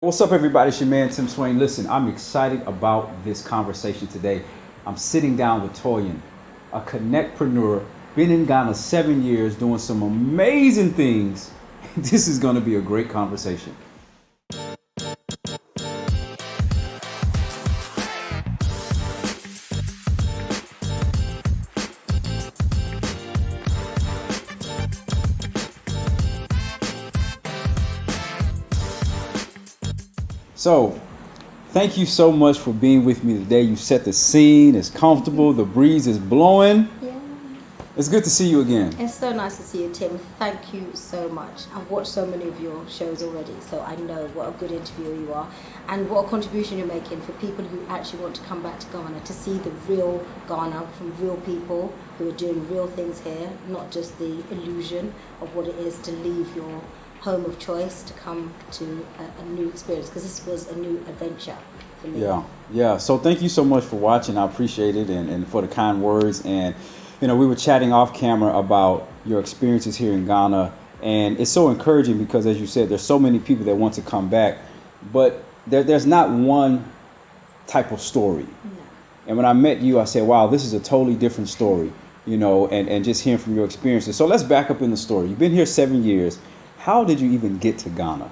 What's up, everybody? It's your man, Timswain. Listen, I'm excited about this conversation today. I'm sitting down with Toyin, a connectpreneur, been in Ghana 7 years, doing some amazing things. This is going to be a great conversation. So, thank you so much for being with me today. You set the scene, it's comfortable, the breeze is blowing. Yeah. It's good to see you again. It's so nice to see you, Tim. Thank you so much. I've watched so many of your shows already, so I know what a good interviewer you are and what a contribution you're making for people who actually want to come back to Ghana, to see the real Ghana from real people who are doing real things here, not just the illusion of what it is to leave your home of choice to come to a new experience, because this was a new adventure for me. Yeah. So thank you so much for watching. I appreciate it, and for the kind words. And we were chatting off camera about your experiences here in Ghana, and it's so encouraging because, as you said, there's so many people that want to come back, but there's not one type of story. No. And when I met you, I said, wow, this is a totally different story, and just hearing from your experiences. So let's back up in the story. You've been here 7 years. How did you even get to Ghana?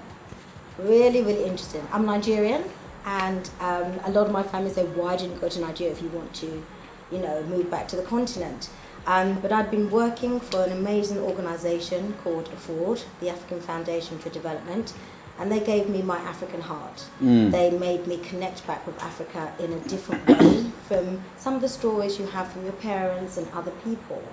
Really, really interesting. I'm Nigerian, and a lot of my family say, why didn't you go to Nigeria if you want to, move back to the continent? But I'd been working for an amazing organisation called AFFORD, the African Foundation for Development, and they gave me my African heart. They made me connect back with Africa in a different way from some of the stories you have from your parents and other people.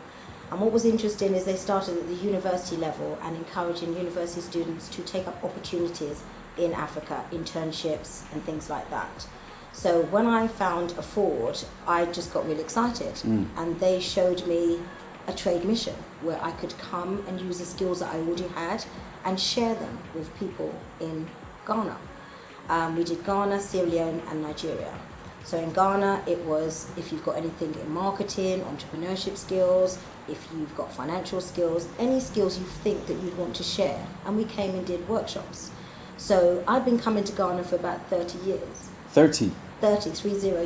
And what was interesting is they started at the university level and encouraging university students to take up opportunities in Africa, internships and things like that. So when I found AFFORD, I just got really excited. And they showed me a trade mission where I could come and use the skills that I already had and share them with people in Ghana. We did Ghana, Sierra Leone and Nigeria. So in Ghana, it was if you've got anything in marketing, entrepreneurship skills, if you've got financial skills, any skills you think that you'd want to share. And we came and did workshops. So I've been coming to Ghana for about 30 years. 30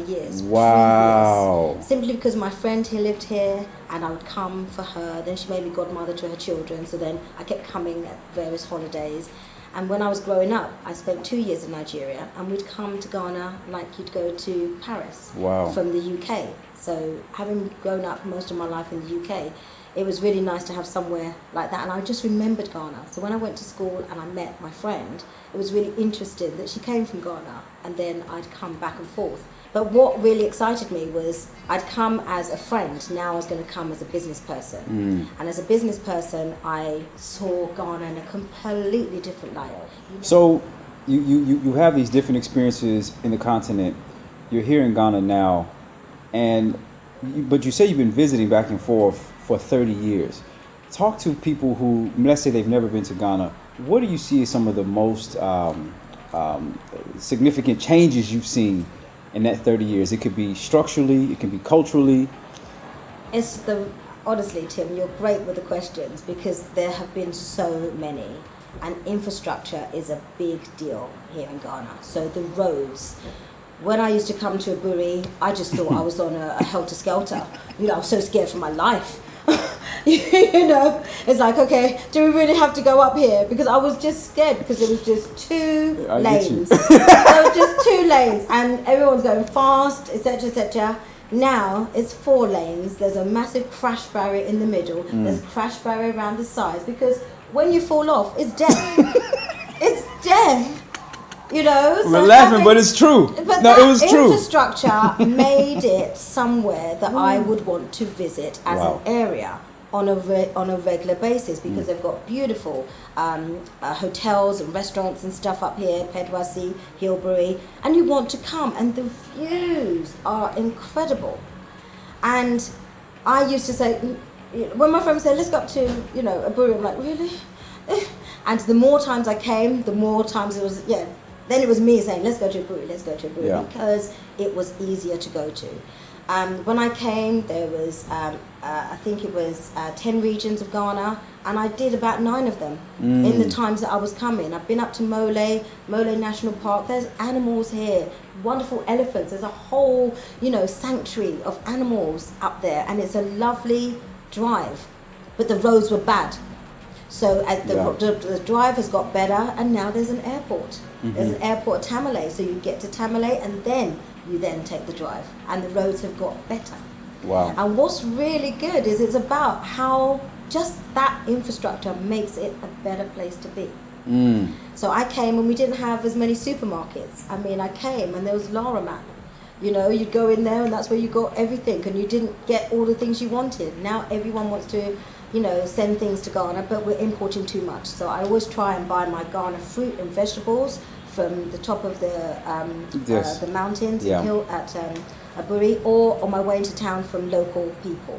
years. Wow. Previous. Simply because my friend here lived here and I would come for her. Then she made me godmother to her children. So then I kept coming at various holidays. And when I was growing up, I spent 2 years in Nigeria, and we'd come to Ghana like you'd go to Paris from the UK. So having grown up most of my life in the UK, it was really nice to have somewhere like that. And I just remembered Ghana. So when I went to school and I met my friend, it was really interesting that she came from Ghana, and then I'd come back and forth. But what really excited me was I'd come as a friend, now I was going to come as a business person. And as a business person, I saw Ghana in a completely different light. So you have these different experiences in the continent. You're here in Ghana now, but you say you've been visiting back and forth for 30 years. Talk to people who, let's say they've never been to Ghana. What do you see as some of the most significant changes you've seen in that 30 years? It could be structurally, it can be culturally. Honestly, Tim, you're great with the questions because there have been so many, and infrastructure is a big deal here in Ghana. So the roads. When I used to come to Aburi, I just thought I was on a helter-skelter. I was so scared for my life. It's like, okay, do we really have to go up here? Because I was just scared because there was just two lanes. There were just 2 lanes and everyone's going fast, etc., etc. Now it's 4 lanes. There's a massive crash barrier in the middle. There's a crash barrier around the sides because when you fall off, it's death. It's death. So we're laughing, but it's true. But no, it was true. Infrastructure made it somewhere that I would want to visit as an area on a regular basis because they've got beautiful hotels and restaurants and stuff up here, Pedwasi, Hillbury, and you want to come, and the views are incredible. And I used to say, when my friends say, let's go up to, Aburi, I'm like, really? And the more times I came, the more times it was, then it was me saying, let's go to Aburi, because it was easier to go to. When I came, there was, I think it was 10 regions of Ghana, and I did about 9 of them in the times that I was coming. I've been up to Mole National Park. There's animals here, wonderful elephants. There's a whole, sanctuary of animals up there, and it's a lovely drive. But the roads were bad. So the drive has got better, and now there's an airport. There's an airport at Tamale, so you get to Tamale, and then you take the drive, and the roads have got better. Wow. And what's really good is it's about how just that infrastructure makes it a better place to be. So I came and we didn't have as many supermarkets. I mean, I came and there was Laramat. You'd go in there and that's where you got everything, and you didn't get all the things you wanted. Now everyone wants to send things to Ghana, but we're importing too much. So I always try and buy my Ghana fruit and vegetables from the top of the mountains, the hill at Aburi, or on my way into town from local people.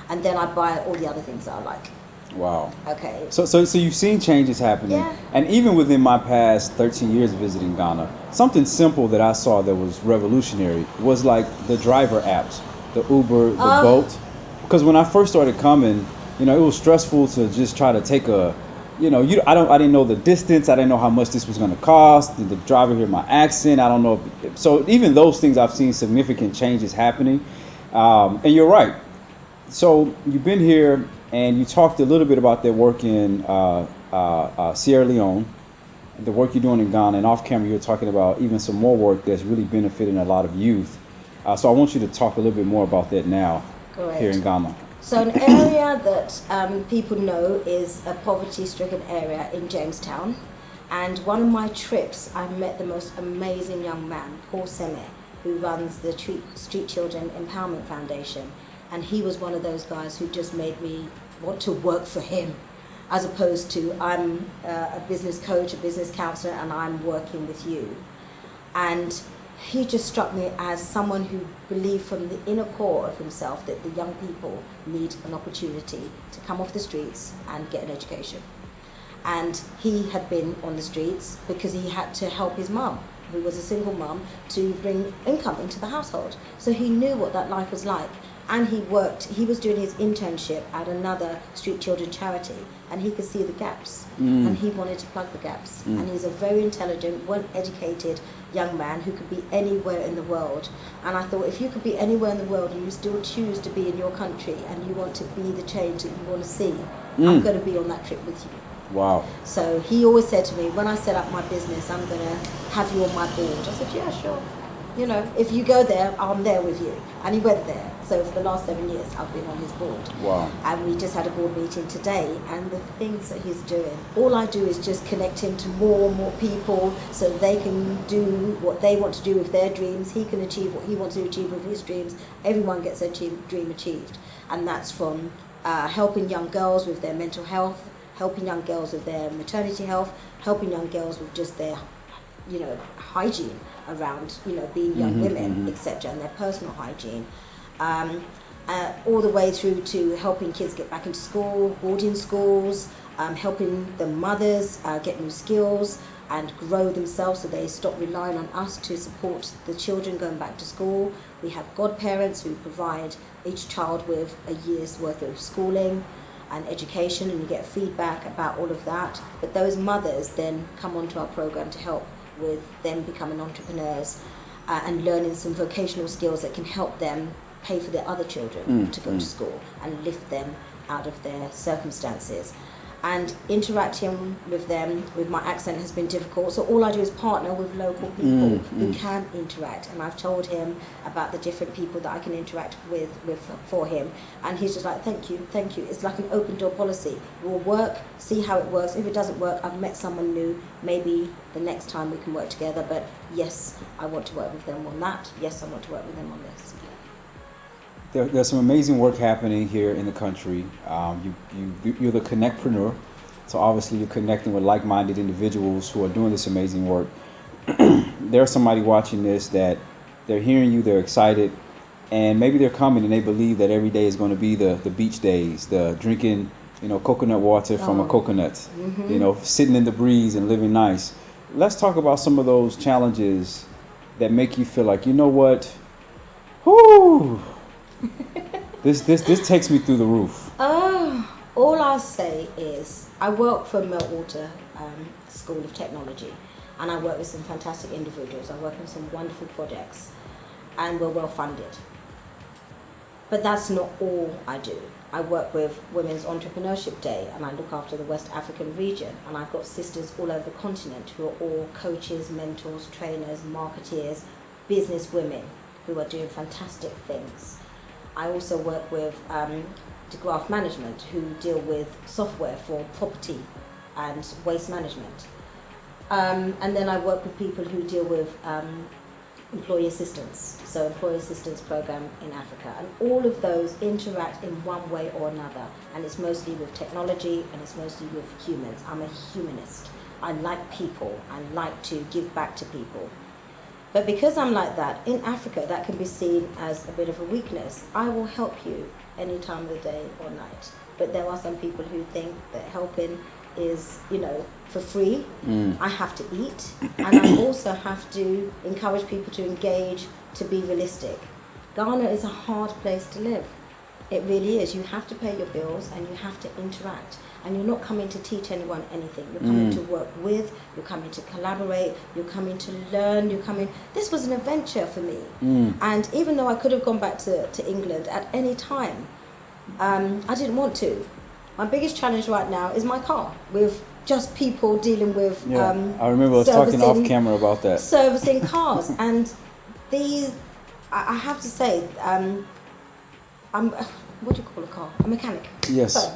And then I buy all the other things that I like. Wow. Okay. So you've seen changes happening. Yeah. And even within my past 13 years visiting Ghana, something simple that I saw that was revolutionary was like the driver apps, the Uber, the Bolt. Because when I first started coming, it was stressful to just try to take I didn't know the distance. I didn't know how much this was going to cost. Did the driver hear my accent? I don't know. So even those things, I've seen significant changes happening. And you're right. So you've been here and you talked a little bit about that work in Sierra Leone, the work you're doing in Ghana, and off camera you're talking about even some more work that's really benefiting a lot of youth. So I want you to talk a little bit more about that now. Correct. Here in Ghana. So an area that people know is a poverty-stricken area in Jamestown. And one of my trips, I met the most amazing young man, Paul Seme, who runs the Street Children Empowerment Foundation. And he was one of those guys who just made me want to work for him, as opposed to I'm a business coach, a business counselor, and I'm working with you. And he just struck me as someone who believed from the inner core of himself that the young people need an opportunity to come off the streets and get an education. And he had been on the streets because he had to help his mum, who was a single mum, to bring income into the household. So he knew what that life was like. And he was doing his internship at another street children charity, and he could see the gaps, and he wanted to plug the gaps. And he's a very intelligent, well-educated young man who could be anywhere in the world. And I thought, if you could be anywhere in the world and you still choose to be in your country and you want to be the change that you want to see, I'm going to be on that trip with you. Wow. So he always said to me, when I set up my business, I'm going to have you on my board. I said, yeah, sure. If you go there, I'm there with you. And he went there. So for the last 7 years, I've been on his board. Wow. And we just had a board meeting today. And the things that he's doing, all I do is just connect him to more and more people so they can do what they want to do with their dreams. He can achieve what he wants to achieve with his dreams. Everyone gets their dream achieved. And that's from helping young girls with their mental health, helping young girls with their maternity health, helping young girls with just their hygiene around, being young women, etc., and their personal hygiene, all the way through to helping kids get back into school, boarding schools, helping the mothers get new skills and grow themselves so they stop relying on us to support the children going back to school. We have godparents who provide each child with a year's worth of schooling and education, and you get feedback about all of that. But those mothers then come onto our program to help with them becoming entrepreneurs and learning some vocational skills that can help them pay for their other children to go to school and lift them out of their circumstances. And interacting with them with my accent has been difficult, so all I do is partner with local people who can interact. And I've told him about the different people that I can interact with for him, and he's just like, thank you. It's like an open door policy. We'll work, see how it works. If it doesn't work, I've met someone new, maybe the next time we can work together. But yes, I want to work with them on that. Yes, I want to work with them on this. There's some amazing work happening here in the country. You're the connectpreneur, so obviously you're connecting with like-minded individuals who are doing this amazing work. There's somebody watching this that they're hearing you, they're excited, and maybe they're coming and they believe that every day is going to be the beach days, the drinking, coconut water from a coconut, sitting in the breeze and living nice. Let's talk about some of those challenges that make you feel like, you know what, whoo, This takes me through the roof. Oh, all I'll say is I work for Meltwater School of Technology, and I work with some fantastic individuals. I work on some wonderful projects, and we're well funded. But that's not all I do. I work with Women's Entrepreneurship Day, and I look after the West African region, and I've got sisters all over the continent who are all coaches, mentors, trainers, marketeers, business women who are doing fantastic things. I also work with DeGraff Management, who deal with software for property and waste management. And then I work with people who deal with employee assistance, so employee assistance program in Africa. And all of those interact in one way or another. And it's mostly with technology, and it's mostly with humans. I'm a humanist. I like people. I like to give back to people. But because I'm like that, in Africa, that can be seen as a bit of a weakness. I will help you any time of the day or night. But there are some people who think that helping is, for free. I have to eat. And I also have to encourage people to engage, to be realistic. Ghana is a hard place to live. It really is. You have to pay your bills and you have to interact. And you're not coming to teach anyone anything. You're coming to work with, you're coming to collaborate, you're coming to learn, This was an adventure for me. And even though I could have gone back to England at any time, I didn't want to. My biggest challenge right now is my car, with just people dealing with I remember us talking off camera about that. Servicing cars. And these, I have to say, I'm, what do you call a car? A mechanic. Yes. So,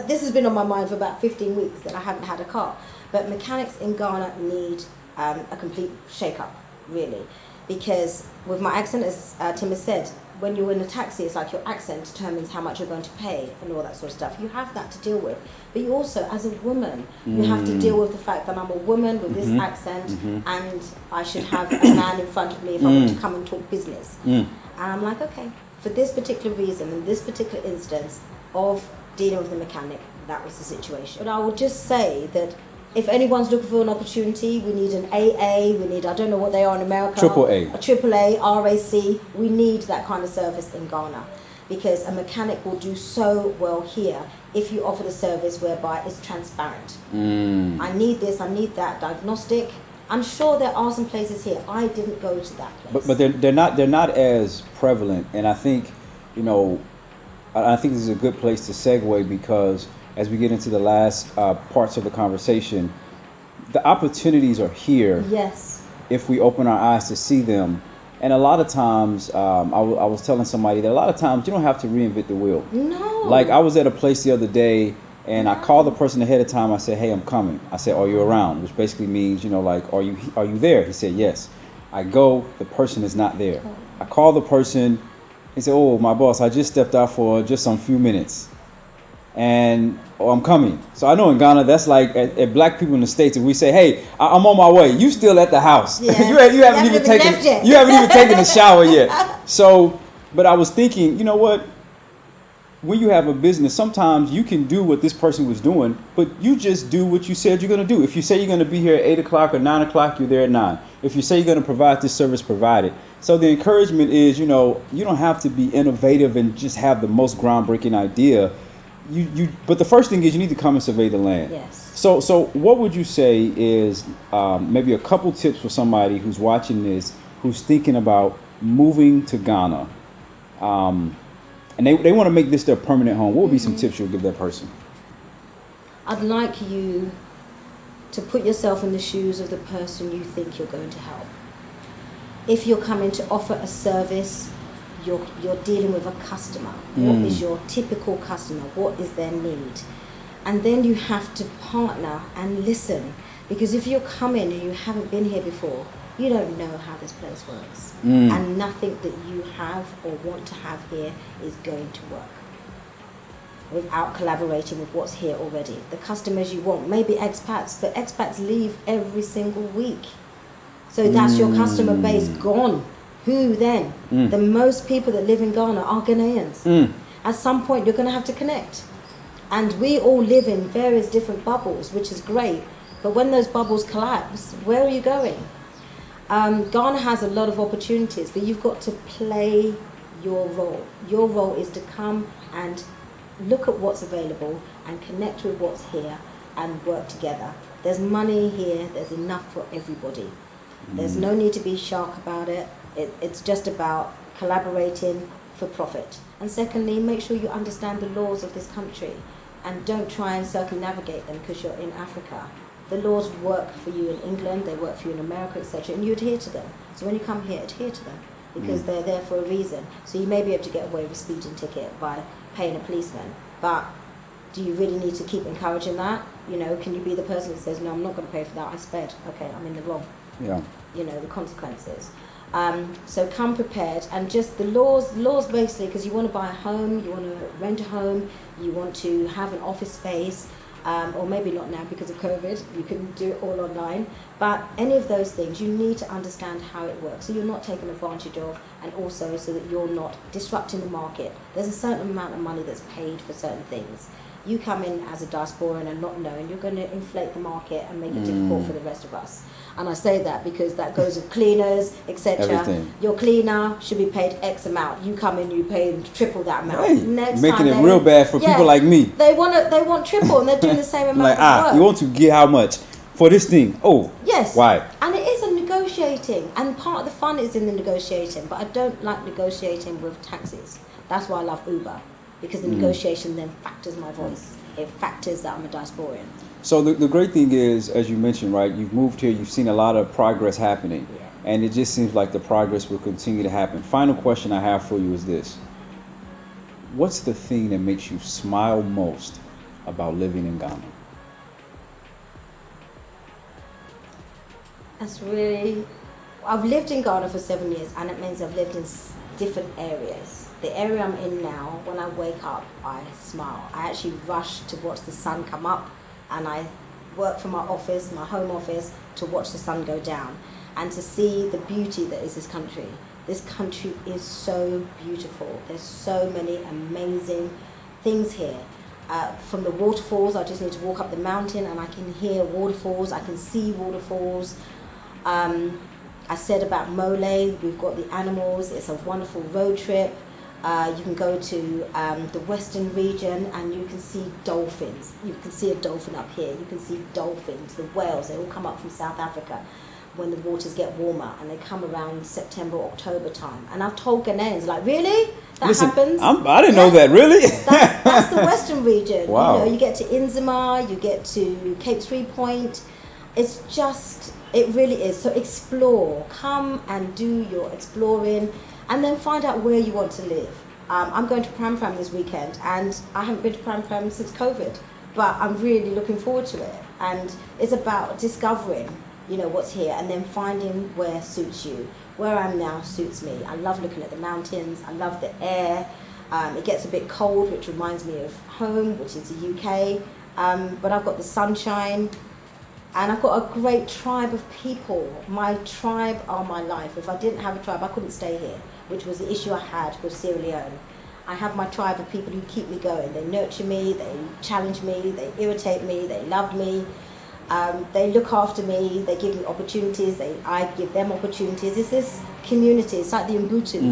this has been on my mind for about 15 weeks that I haven't had a car. But mechanics in Ghana need a complete shake-up, really. Because with my accent, as Tim has said, when you're in a taxi, it's like your accent determines how much you're going to pay and all that sort of stuff. You have that to deal with. But you also, as a woman, you have to deal with the fact that I'm a woman with this accent and I should have a man in front of me if I want to come and talk business. And I'm like, okay, for this particular reason, in this particular instance of dealing with the mechanic, that was the situation. But I will just say that if anyone's looking for an opportunity, we need an AA, we need, I don't know what they are in America. AAA. A AAA, RAC. We need that kind of service in Ghana, because a mechanic will do so well here if you offer the service whereby it's transparent. I need this, I need that, diagnostic. I'm sure there are some places here. I didn't go to that place. But they're not as prevalent, and I think, I think this is a good place to segue, because as we get into the last parts of the conversation, the opportunities are here. Yes. If we open our eyes to see them. And a lot of times, I was telling somebody that a lot of times you don't have to reinvent the wheel. No. Like, I was at a place the other day, and I called the person ahead of time. I said, hey, I'm coming. I said, are you around? Which basically means, are you there? He said, yes. I go, the person is not there. I call the person. He said, oh, my boss, I just stepped out for just some few minutes. And I'm coming. So I know in Ghana, that's like at black people in the States, if we say, hey, I'm on my way, you still at the house. Yes. you haven't even taken a shower yet. So, but I was thinking, you know what? When you have a business, sometimes you can do what this person was doing, but you just do what you said you're going to do. If you say you're going to be here at 8 o'clock or 9 o'clock, you're there at 9. If you say you're going to provide this service, provide it. So the encouragement is, you don't have to be innovative and just have the most groundbreaking idea. But the first thing is you need to come and survey the land. Yes. So what would you say is maybe a couple tips for somebody who's watching this, who's thinking about moving to Ghana, and they want to make this their permanent home? What would be some tips you'll give that person? I'd like you to put yourself in the shoes of the person you think you're going to help. If you're coming to offer a service, you're dealing with a customer. What is your typical customer? What is their need? And then you have to partner and listen, because if you're coming and you haven't been here before, you don't know how this place works. And nothing that you have or want to have here is going to work without collaborating with what's here already. The customers you want, maybe expats, but expats leave every single week. So that's your customer base gone. Who then? The most people that live in Ghana are Ghanaians. At some point, you're going to have to connect. And we all live in various different bubbles, which is great. But when those bubbles collapse, where are you going? Ghana has a lot of opportunities, but you've got to play your role. Your role is to come and look at what's available and connect with what's here and work together. There's money here, there's enough for everybody. There's no need to be shark about it. It's just about collaborating for profit. And secondly, make sure you understand the laws of this country and don't try and circumnavigate them because you're in Africa. The laws work for you in England, they work for you in America, etc., and you adhere to them. So when you come here, adhere to them because they're there for a reason. So you may be able to get away with a speeding ticket by paying a policeman, but do you really need to keep encouraging that? You know, can you be the person that says, no, I'm not going to pay for that, I sped, okay, I'm in the wrong. Yeah. You know, the consequences. So come prepared, and just the laws basically, because you want to buy a home, you want to rent a home, you want to have an office space, or maybe not now because of COVID, you can do it all online, but any of those things, you need to understand how it works, so you're not taken advantage of, and also so that you're not disrupting the market. There's a certain amount of money that's paid for certain things. You come in as a diasporan and not knowing, you're going to inflate the market and make it difficult for the rest of us. And I say that because that goes with cleaners, etc. Your cleaner should be paid X amount. You come in, you pay triple that amount. Right. Next Making time it real bad for people like me. They want triple, and they're doing the same amount like, of work. You want to get how much for this thing? Oh, yes. Why? And it is a negotiating, and part of the fun is in the negotiating. But I don't like negotiating with taxis. That's why I love Uber, because the negotiation then factors my voice. It factors that I'm a diasporian. So the great thing is, as you mentioned, right, you've moved here, you've seen a lot of progress happening, and it just seems like the progress will continue to happen. Final question I have for you is this. What's the thing that makes you smile most about living in Ghana? That's really... I've lived in Ghana for 7 years, and it means I've lived in different areas. The area I'm in now, when I wake up, I smile. I actually rush to watch the sun come up, and I work from my office, my home office, to watch the sun go down and to see the beauty that is this country. This country is so beautiful. There's so many amazing things here. From the waterfalls, I just need to walk up the mountain and I can hear waterfalls, I can see waterfalls. I said about Mole, we've got the animals, it's a wonderful road trip. You can go to the western region and you can see dolphins. You can see a dolphin up here. You can see dolphins, the whales. They all come up from South Africa when the waters get warmer, and they come around September, October time. And I've told Ghanaians, like, really? That happens? I didn't know that, really? That's the western region. Wow. You know, you get to Inzima, you get to Cape 3 Point. It's just, it really is. So explore. Come and do your exploring. And then find out where you want to live. I'm going to Pram Pram this weekend, and I haven't been to Pram Pram since COVID, but I'm really looking forward to it. And it's about discovering, you know, what's here, and then finding where suits you. Where I'm now suits me. I love looking at the mountains. I love the air. It gets a bit cold, which reminds me of home, which is the UK. But I've got the sunshine. And I've got a great tribe of people. My tribe are my life. If I didn't have a tribe, I couldn't stay here, which was the issue I had with Sierra Leone. I have my tribe of people who keep me going. They nurture me, they challenge me, they irritate me, they love me. They look after me, they give me opportunities, I give them opportunities. It's this community, it's like the Ubuntu,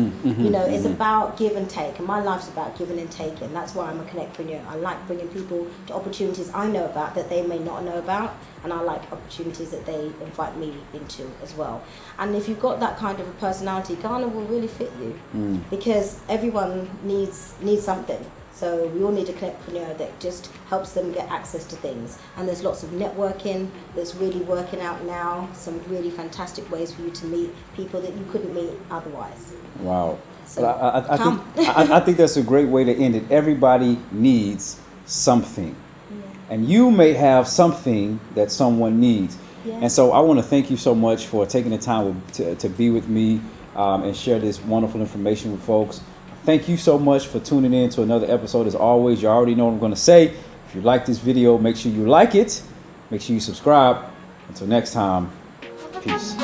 you know, it's about give and take, and my life's about giving and taking. That's why I'm a connectpreneur. I like bringing people to opportunities I know about that they may not know about, and I like opportunities that they invite me into as well. And if you've got that kind of a personality, Ghana will really fit you, because everyone needs something. So we all need a connectpreneur that just helps them get access to things. And there's lots of networking that's really working out now, some really fantastic ways for you to meet people that you couldn't meet otherwise. Wow. So well, I think that's a great way to end it. Everybody needs something. Yeah. And you may have something that someone needs. Yeah. And so I want to thank you so much for taking the time to be with me and share this wonderful information with folks. Thank you so much for tuning in to another episode. As always, you already know what I'm going to say. If you like this video, make sure you like it. Make sure you subscribe. Until next time, peace.